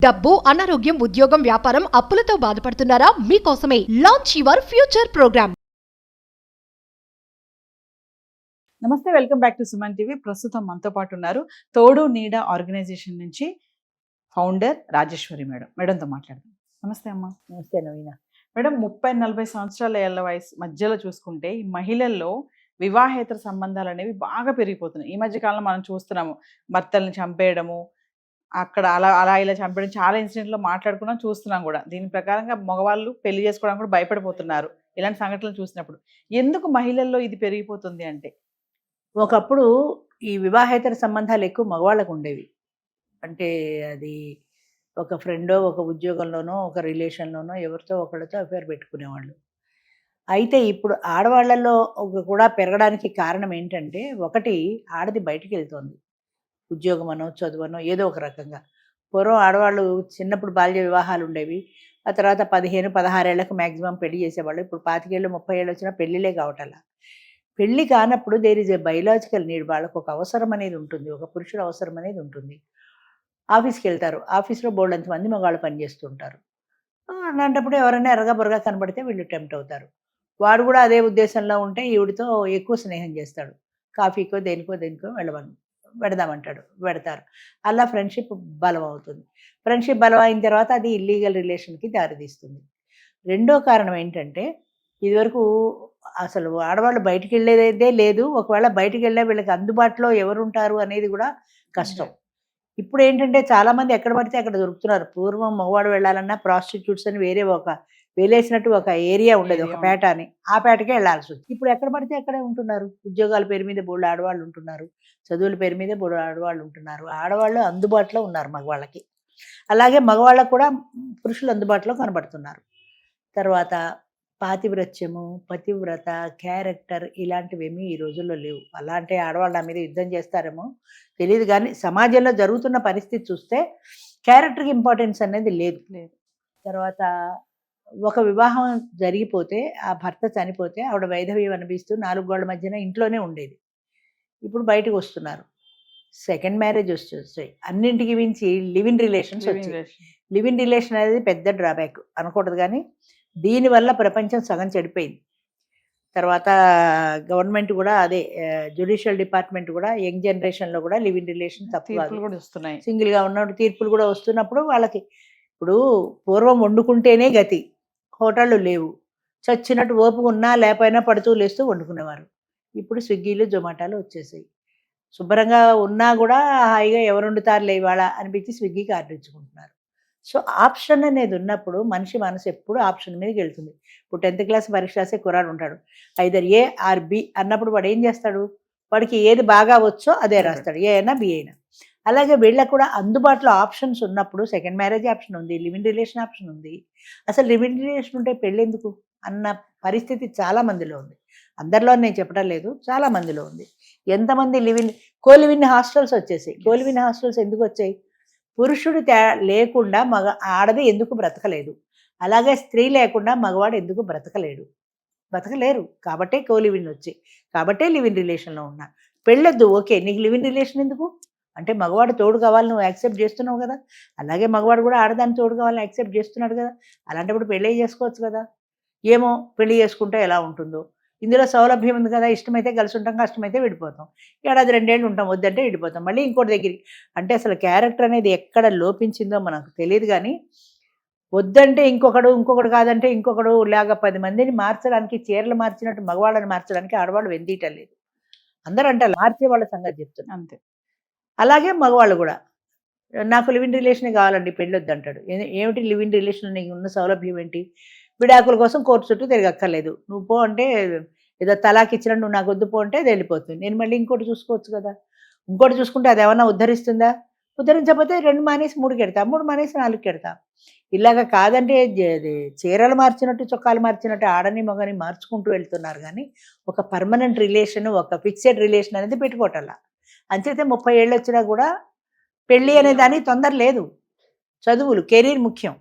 డబ్బు, అనారోగ్యం, ఉద్యోగం, వ్యాపారం, అప్పులతో బాధపడుతున్నారా? మీకోసమే లాంచ్ యువర్ ఫ్యూచర్ ప్రోగ్రామ్. నమస్తే, welcome back to Suman TV. ప్రస్తుతం మనతో పాటు ఉన్నారు తోడు నీడ ఆర్గనైజేషన్ నుంచి ఫౌండర్ రాజేశ్వరి మేడం. మేడంతో మాట్లాడదాం. నమస్తే అమ్మా. నమస్తే నవీన. మేడం, 30-40 సంవత్సరాల ఏళ్ల వయసు మధ్యలో చూసుకుంటే ఈ మహిళల్లో వివాహేతర సంబంధాలు అనేవి బాగా పెరిగిపోతున్నాయి. ఈ మధ్య కాలంలో మనం చూస్తున్నాము, భర్తల్ని చంపేయడము, అక్కడ అలా అలా ఇలా చంపడం, చాలా ఇన్సిడెంట్లో మాట్లాడుకున్నాం, చూస్తున్నాం కూడా. దీని ప్రకారంగా మగవాళ్ళు పెళ్లి చేసుకోవడానికి కూడా భయపడిపోతున్నారు ఇలాంటి సంఘటనలు చూసినప్పుడు. ఎందుకు మహిళల్లో ఇది పెరిగిపోతుంది అంటే? ఒకప్పుడు ఈ వివాహేతర సంబంధాలు ఎక్కువ మగవాళ్ళకు ఉండేవి. అంటే అది ఒక ఫ్రెండో, ఒక ఉద్యోగంలోనో, ఒక రిలేషన్లోనో ఎవరితో ఒకళ్ళతో అఫేర్ పెట్టుకునేవాళ్ళు. అయితే ఇప్పుడు ఆడవాళ్ళల్లో కూడా పెరగడానికి కారణం ఏంటంటే, ఒకటి, ఆడది బయటికి వెళ్తోంది. ఉద్యోగమనో, చదువనో, ఏదో ఒక రకంగా. పూర్వం ఆడవాళ్ళు చిన్నప్పుడు బాల్య వివాహాలు ఉండేవి. ఆ తర్వాత 15-16 ఏళ్లకు మ్యాక్సిమం పెళ్లి చేసేవాళ్ళు. ఇప్పుడు 25 ఏళ్ళు 30 ఏళ్ళు వచ్చినా పెళ్ళిళ్ళే కావటల్లా. పెళ్ళి కానప్పుడు there is a biological need. వాళ్ళకు ఒక అవసరం అనేది ఉంటుంది, ఒక పురుషుడు అవసరం అనేది ఉంటుంది. ఆఫీస్కి వెళ్తారు, ఆఫీస్లో బోల్డంత మంది మగవాళ్ళు పనిచేస్తుంటారు. అలాంటప్పుడు ఎవరైనా ఎర్రగా బొరగా కనబడితే వీళ్ళు టెంప్ట్ అవుతారు. వాడు కూడా అదే ఉద్దేశంలో ఉంటే ఈవిడితో ఎక్కువ స్నేహం చేస్తాడు. కాఫీకో దేనికో పెడదామంటాడు, పెడతారు. అలా ఫ్రెండ్షిప్ బలం అవుతుంది. ఫ్రెండ్షిప్ బలం అయిన తర్వాత అది ఇల్లీగల్ రిలేషన్కి దారితీస్తుంది. రెండో కారణం ఏంటంటే, ఇదివరకు అసలు ఆడవాళ్ళు బయటికి వెళ్ళేదే లేదు. ఒకవేళ బయటికి వెళ్ళే వీళ్ళకి అందుబాటులో ఎవరు ఉంటారు అనేది కూడా కష్టం. ఇప్పుడు ఏంటంటే చాలామంది ఎక్కడ పడితే అక్కడ దొరుకుతున్నారు. పూర్వం మగవాడు వెళ్ళాలన్నా ప్రాస్టిట్యూట్స్ అని వేరే వేలేసినట్టు ఒక ఏరియా ఉండేది, ఒక పేట అని. ఆ పేటకే వెళ్ళాల్సి వచ్చింది. ఇప్పుడు ఎక్కడ పడితే అక్కడే ఉంటున్నారు. ఉద్యోగాల పేరు మీద బోళ్ళు ఆడవాళ్ళు ఉంటున్నారు, చదువుల పేరు మీద బోళ్ళు ఆడవాళ్ళు ఉంటున్నారు. ఆడవాళ్ళు అందుబాటులో ఉన్నారు మగవాళ్ళకి. అలాగే మగవాళ్ళకు కూడా పురుషులు అందుబాటులో కనబడుతున్నారు. తర్వాత పాతివ్రత్యము, పతివ్రత, క్యారెక్టర్ ఇలాంటివేమీ ఈ రోజుల్లో లేవు. అలాంటి ఆడవాళ్ళ మీద యుద్ధం చేస్తారేమో తెలియదు, కానీ సమాజంలో జరుగుతున్న పరిస్థితి చూస్తే క్యారెక్టర్కి ఇంపార్టెన్స్ అనేది లేదు. తర్వాత ఒక వివాహం జరిగిపోతే, ఆ భర్త చనిపోతే ఆవిడ వైధవ్యం అనిపిస్తూ 4 గోళ్ల మధ్యన ఇంట్లోనే ఉండేది. ఇప్పుడు బయటకు వస్తున్నారు, సెకండ్ మ్యారేజ్ వచ్చాయి, అన్నింటికి మించి లివ్ ఇన్ రిలేషన్స్ వచ్చాయి. లివ్ ఇన్ రిలేషన్ అనేది పెద్ద డ్రాబ్యాక్ అనకూడదు, కానీ దీనివల్ల ప్రపంచం సగం చెడిపోయింది. తర్వాత గవర్నమెంట్ కూడా అదే జ్యుడిషియల్ డిపార్ట్మెంట్ కూడా యంగ్ జనరేషన్లో కూడా లివ్ ఇన్ రిలేషన్ తప్పు వస్తున్నాయి. సింగిల్గా ఉన్నప్పుడు తీర్పులు కూడా వస్తున్నప్పుడు వాళ్ళకి, ఇప్పుడు పూర్వం వండుకుంటేనే గతి, హోటళ్ళు లేవు, చచ్చినట్టు ఓపిక ఉన్నా లేకపోయినా పడుతూ లేస్తూ వండుకునేవారు. ఇప్పుడు స్విగ్గీలు జొమాటోలు వచ్చేసాయి. శుభ్రంగా ఉన్నా కూడా హాయిగా ఎవరు వండుతారులే ఇవాళ అనిపించి స్విగ్గీకి ఆర్డర్ ఇచ్చుకుంటున్నారు. సో ఆప్షన్ అనేది ఉన్నప్పుడు మనిషి మనసు ఎప్పుడు ఆప్షన్ మీదకి వెళ్తుంది. ఇప్పుడు 10th క్లాస్ పరీక్ష రాసే కుర్రాడు ఉంటాడు, ఐదర్ ఏ ఆర్ బి అన్నప్పుడు వాడు ఏం చేస్తాడు? వాడికి ఏది బాగా వచ్చో అదే రాస్తాడు, ఏ అయినా బి అయినా. అలాగే వీళ్ళకు కూడా అందుబాటులో ఆప్షన్స్ ఉన్నప్పుడు సెకండ్ మ్యారేజ్ ఆప్షన్ ఉంది, లివ్ ఇన్ రిలేషన్ ఆప్షన్ ఉంది. అసలు లివ్ ఇన్ రిలేషన్ ఉంటే పెళ్ళి ఎందుకు అన్న పరిస్థితి చాలా మందిలో ఉంది. అందరిలో నేను చెప్పడం లేదు, చాలా మందిలో ఉంది. ఎంతమంది లివ్ ఇన్ హాస్టల్స్ వచ్చేసాయి. లివ్ ఇన్ హాస్టల్స్ ఎందుకు వచ్చాయి? పురుషుడు లేకుండా ఆడది ఎందుకు బ్రతకలేదు, అలాగే స్త్రీ లేకుండా మగవాడు ఎందుకు బ్రతకలేరు. కాబట్టే లివ్ ఇన్ వచ్చాయి, కాబట్టే లివ్ ఇన్ రిలేషన్లో ఉన్నా. పెళ్ళొద్దు, ఓకే, నీకు లివ్ ఇన్ రిలేషన్ ఎందుకు అంటే మగవాడు తోడు కావాలి, నువ్వు యాక్సెప్ట్ చేస్తున్నావు కదా. అలాగే మగవాడు కూడా ఆడదాన్ని తోడు కావాలని యాక్సెప్ట్ చేస్తున్నాడు కదా. అలాంటప్పుడు పెళ్ళి చేసుకోవచ్చు కదా. ఏమో పెళ్లి చేసుకుంటే ఎలా ఉంటుందో, ఇందులో సౌలభ్యం ఉంది కదా, ఇష్టమైతే కలిసి ఉంటాం, కష్టమైతే విడిపోతాం. 1-2 ఏళ్ళు ఉంటాం, వద్దంటే విడిపోతాం, మళ్ళీ ఇంకోటి దగ్గరికి. అంటే అసలు క్యారెక్టర్ అనేది ఎక్కడ లోపించిందో మనకు తెలియదు, కానీ వద్దంటే ఇంకొకడు కాదంటే ఇంకొకడు లాగా 10 మందిని మార్చడానికి, చీరలు మార్చినట్టు మగవాళ్ళని మార్చడానికి ఆడవాళ్ళు వెందీయటం లేదు. అందరూ అంటే మార్చే వాళ్ళ సంగతి చెప్తున్నా అంతే. అలాగే మగవాళ్ళు కూడా, నాకు లివ్ ఇన్ రిలేషనే కావాలండి, పెళ్ళొద్దు అంటాడు. ఏమిటి లివ్ ఇన్ రిలేషన్, నీకు ఉన్న సౌలభ్యం ఏంటి? విడాకుల కోసం కోర్టు చుట్టూ తిరగక్కర్లేదు, నువ్వు పో అంటే ఏదో తలాకి ఇచ్చినట్టు నువ్వు నాకు వద్దు పో అంటే అది వెళ్ళిపోతుంది. నేను మళ్ళీ ఇంకోటి చూసుకోవచ్చు కదా. ఇంకోటి చూసుకుంటే అది ఏమన్నా ఉద్ధరిస్తుందా? ఉద్ధరించకపోతే 2 మానేసి 3 కెడతా, 3 మానేసి 4 కెడతా. ఇలాగ కాదంటే చీరలు మార్చినట్టు చొక్కాలు మార్చినట్టు ఆడని మగని మార్చుకుంటూ వెళ్తున్నారు, కానీ ఒక పర్మనెంట్ రిలేషన్, ఒక ఫిక్సెడ్ రిలేషన్ అనేది పెట్టుకోవటల్లా. అంచేతే 30 ఏళ్ళు వచ్చినా కూడా పెళ్ళి అనే దానికి తొందర లేదు. చదువులు, కెరీర్ ముఖ్యం.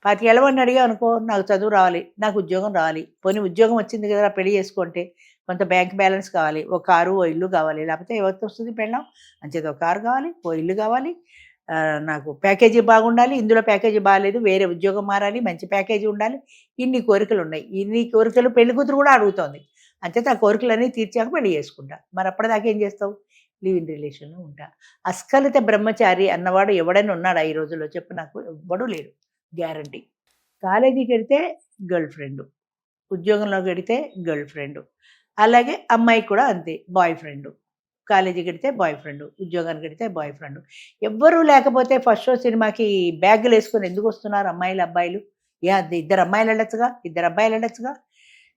25 ఏళ్ళ వాడిని అడిగా అనుకో, నాకు చదువు రావాలి, నాకు ఉద్యోగం రావాలి. పోనీ ఉద్యోగం వచ్చింది కదా పెళ్లి చేసుకుంటే కొంత బ్యాంక్ బ్యాలెన్స్ కావాలి, ఓ కారు ఓ ఇల్లు కావాలి, లేకపోతే ఎవరికి వస్తుంది పెళ్ళాం. అంచేత ఒక కారు కావాలి, ఓ ఇల్లు కావాలి, నాకు ప్యాకేజీ బాగుండాలి, ఇందులో ప్యాకేజీ బాగాలేదు, వేరే ఉద్యోగం మారాలి, మంచి ప్యాకేజీ ఉండాలి, ఇన్ని కోరికలు ఉన్నాయి. ఇన్ని కోరికలు పెళ్లి కూతురు కూడా అడుగుతోంది. అంచేత ఆ కోరికలన్నీ తీర్చాక పెళ్లి చేసుకుంటా. మరి అప్పటిదాకా ఏం చేస్తావు? లివ్ ఇన్ రిలేషన్లో ఉంటా. అస్ఖలిత బ్రహ్మచారి అన్నవాడు ఎవడైనా ఉన్నాడా ఈ రోజుల్లో చెప్పు? నాకు ఎవ్వడూ లేడు, గ్యారంటీ. కాలేజీకి వెడితే గర్ల్ ఫ్రెండ్, ఉద్యోగంలోకి వెడితే గర్ల్ ఫ్రెండ్, అలాగే అమ్మాయికి కూడా అంతే, బాయ్ ఫ్రెండ్. కాలేజీకి వెడితే బాయ్ ఫ్రెండ్, ఉద్యోగానికి వెడితే బాయ్ ఫ్రెండ్. ఎవ్వరూ లేకపోతే ఫస్ట్ షో సినిమాకి బ్యాగులు వేసుకొని ఎందుకు వస్తున్నారు అమ్మాయిలు అబ్బాయిలు? ఇద్దరు అమ్మాయిలు వెళ్ళొచ్చుగా, ఇద్దరు అబ్బాయిలు వెళ్ళొచ్చుగా.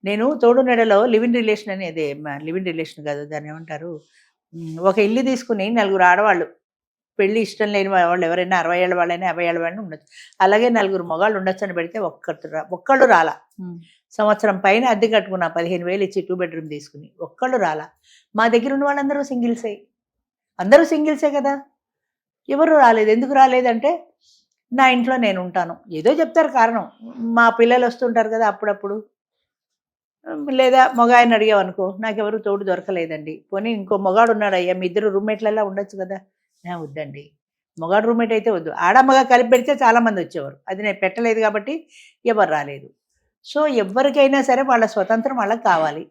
నేను తోడు నెడలో లివ్ ఇన్ రిలేషన్ అనేది, లివ్ ఇన్ రిలేషన్ కాదు, దాన్ని ఏమంటారు, ఒక ఇల్లు తీసుకుని 4 ఆడవాళ్ళు, పెళ్లి ఇష్టం లేని వాళ్ళు ఎవరైనా 60 ఏళ్ళ వాళ్ళైనా 50 ఏళ్ళ వాళ్ళైనా ఉండొచ్చు. అలాగే 4 మగాళ్ళు ఉండొచ్చు అని పెడితే ఒక్కళ్ళు రాలా. సంవత్సరం పైన అద్దె కట్టుకున్నా 15,000 ఇచ్చి 2 బెడ్రూమ్ తీసుకుని, ఒక్కళ్ళు రాలా. మా దగ్గర ఉన్న వాళ్ళందరూ సింగిల్సే, అందరూ సింగిల్సే కదా. ఎవరు రాలేదు. ఎందుకు రాలేదంటే నా ఇంట్లో నేను ఉంటాను ఏదో చెప్తారు కారణం. మా పిల్లలు వస్తుంటారు కదా అప్పుడప్పుడు, లేదా మగాయని అడిగావనుకో, నాకెవరు తోడు దొరకలేదండి, పోనీ ఇంకో మగాడు ఉన్నాడు అయ్యా, మీ ఇద్దరు రూమ్మేట్లలా ఉండొచ్చు కదా. వద్దండి, మగాడు రూమ్మేట్ అయితే వద్దు, ఆడ మగ కలిపి పెడితే చాలామంది వచ్చేవారు, అది నేను పెట్టలేదు కాబట్టి ఎవరు రాలేదు. సో ఎవరికైనా సరే వాళ్ళ స్వతంత్రం వాళ్ళకి కావాలి,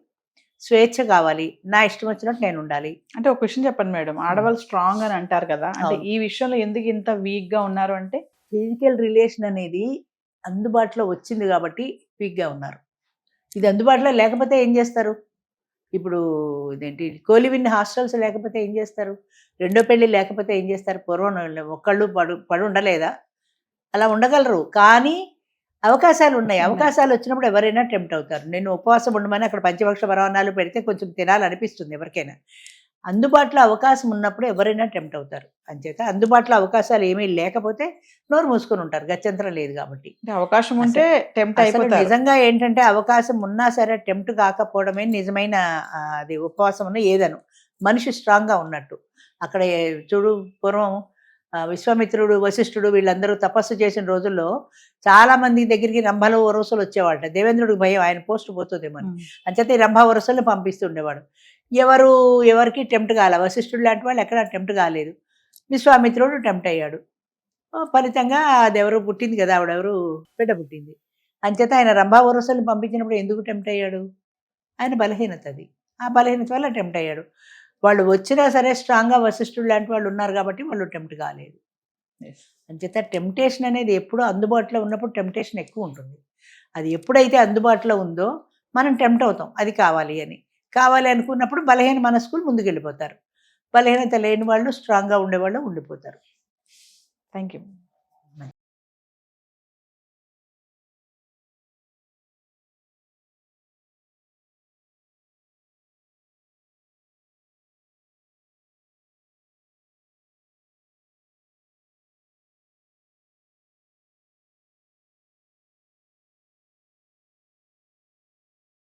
స్వేచ్ఛ కావాలి, నా ఇష్టం వచ్చినట్టు నేను ఉండాలి. అంటే ఒక విషయం చెప్పండి మేడం, ఆడవాళ్ళు స్ట్రాంగ్ అని అంటారు కదా, అంటే ఈ విషయంలో ఎందుకు ఇంత వీక్ గా ఉన్నారు అంటే? ఫిజికల్ రిలేషన్ అనేది అందుబాటులో వచ్చింది కాబట్టి వీక్గా ఉన్నారు. ఇది అందుబాటులో లేకపోతే ఏం చేస్తారు? ఇప్పుడు ఇదేంటి కోలివిన్ హాస్టల్స్ లేకపోతే ఏం చేస్తారు? రెండో పెళ్ళి లేకపోతే ఏం చేస్తారు? పూర్వం ఒక్కళ్ళు పడి ఉండలేదా? అలా ఉండగలరు, కానీ అవకాశాలు ఉన్నాయి. అవకాశాలు వచ్చినప్పుడు ఎవరైనా టెంప్ట్ అవుతారు. నేను ఉపవాసం ఉండమని అక్కడ పంచభక్ష పరమాన్నాలు పెడితే కొంచెం తినాలనిపిస్తుంది ఎవరికైనా. అందుబాటులో అవకాశం ఉన్నప్పుడు ఎవరైనా టెంప్ట్ అవుతారు. అంచేత అందుబాటులో అవకాశాలు ఏమీ లేకపోతే నోరు మూసుకొని ఉంటారు, గత్యంతరం లేదు కాబట్టి. అవకాశం ఉంటే టెంప్ట్ అయిపోతారు. నిజంగా ఏంటంటే అవకాశం ఉన్నా సరే టెంప్ట్ కాకపోవడమే నిజమైన అది ఉపవాసం ఉన్న ఏదను మనిషి స్ట్రాంగ్గా ఉన్నట్టు. అక్కడ చూడు, పూర్వం విశ్వామిత్రుడు, వశిష్ఠుడు వీళ్ళందరూ తపస్సు చేసిన రోజుల్లో చాలా మంది దగ్గరికి రంభలు వరుసలు వచ్చేవాళ్ళ. దేవేంద్రుడికి భయం, ఆయన పోస్ట్ పోతుందేమని. అంచేత ఈ రంభ వరుసల్ని పంపిస్తుండేవాడు. ఎవరికి టెంప్ట్ కాలే. వశిష్ఠుడు లాంటి వాళ్ళు ఎక్కడ టెంప్ట్ కాలేదు. విశ్వామిత్రుడు టెంప్ట్ అయ్యాడు. ఫలితంగా అది ఎవరు పుట్టింది కదా, ఆవిడెవరు బిడ్డ పుట్టింది. అంచేత ఆయన రంభా వరుసల్ని పంపించినప్పుడు ఎందుకు టెంప్ట్ అయ్యాడు? ఆయన బలహీనత అది, ఆ బలహీనత వల్ల టెంప్ట్ అయ్యాడు. వాళ్ళు వచ్చినా సరే స్ట్రాంగ్గా వశిష్ఠుడు లాంటి వాళ్ళు ఉన్నారు కాబట్టి వాళ్ళు టెంప్ట్ కాలేదు. అంచేత టెంప్టేషన్ అనేది ఎప్పుడూ అందుబాటులో ఉన్నప్పుడు టెంప్టేషన్ ఎక్కువ ఉంటుంది. అది ఎప్పుడైతే అందుబాటులో ఉందో మనం టెంప్ట్ అవుతాం, అది కావాలి అని. కావాలి అనుకున్నప్పుడు బలహీన మనస్కులు ముందుకెళ్ళిపోతారు, బలహీనత లేని వాళ్ళు స్ట్రాంగ్గా ఉండేవాళ్ళు ఉండిపోతారు. Thank you.